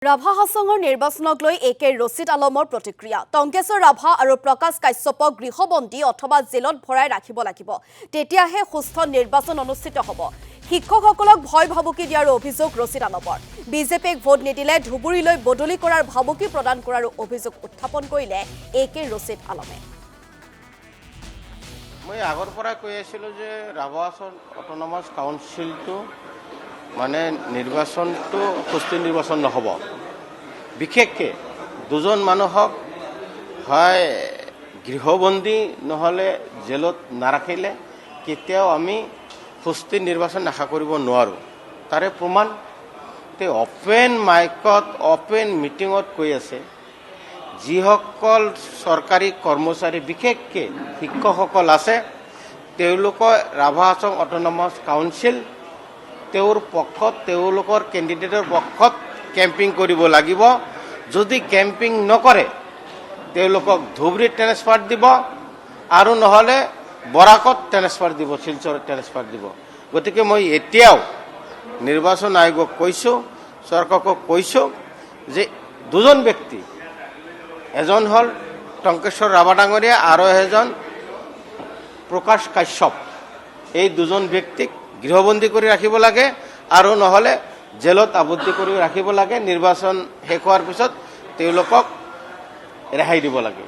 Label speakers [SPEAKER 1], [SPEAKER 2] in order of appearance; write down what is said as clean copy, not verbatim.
[SPEAKER 1] ৰাভা হাছঙৰ নিৰ্বাচনক লৈ একে ৰচিদ আলমৰ প্ৰতিক্ৰিয়া টংকেশ্বৰ ৰাভা আৰু প্ৰকাশ কাশ্যপক গৃহবন্দী অথবা জেলত ভৰাই ৰাখিব লাগিব তেতিয়াহে সুস্থ নিৰ্বাচন অনুষ্ঠিত হ'ব শিক্ষকসকলক ভয় ভাবুকি দিয়াৰ অভিযোগ ৰচিদ আলমৰ বিজেপিক ভোট নিদিলে ধুবুৰীলৈ বদলি কৰাৰ ভাবুকি প্ৰদান কৰাৰ অভিযোগ উত্থাপন কৰিলে একে ৰচিদ আলমে
[SPEAKER 2] মই আগৰ পৰা কৈ আছিলো যে ৰাভা হাছং অটোনমাস কাউন্সিলটো মানে নিৰ্বাচনটো সুস্থিৰ নিৰ্বাচন নহ'ব বিশেষকৈ দুজন মানুহক হয় গৃহবন্দী নহ'লে জেলত নাৰাখিলে কেতিয়াও আমি সুস্থিৰ নিৰ্বাচন আশা কৰিব নোৱাৰোঁ তাৰে প্ৰমাণ তেওঁ অপেন মাইকত অপেন মিটিঙত কৈ আছে যিসকল চৰকাৰী কৰ্মচাৰী বিশেষকৈ শিক্ষকসকল আছে তেওঁলোকৰ ৰাভা হাছং অটোনমাস কাউন্সিল তেওঁৰ পক্ষত তেওঁলোকৰ কেণ্ডিডেটৰ পক্ষত কেম্পিং কৰিব লাগিব যদি কেম্পিং নকৰে তেওঁলোকক ধুবুৰীত ট্ৰেন্সফাৰ দিব আৰু নহ'লে বৰাকত ট্ৰেন্সফাৰ দিব শিলচৰত ট্ৰেন্সফাৰ দিব গতিকে মই এতিয়াও নিৰ্বাচন আয়োগক কৈছোঁ চৰকাৰক কৈছোঁ যে দুজন ব্যক্তি এজন হ'ল টংকেশ্বৰ ৰাভা ডাঙৰীয়া আৰু এজন প্ৰকাশ কাশ্যপ এই দুজন ব্যক্তিক গৃহবন্দী কৰি ৰাখিব লাগে আৰু নহ'লে জেলত আবদ্ধি কৰি ৰাখিব লাগে নিৰ্বাচন শেষ হোৱাৰ পিছত তেওঁলোকক ৰেহাই দিব লাগে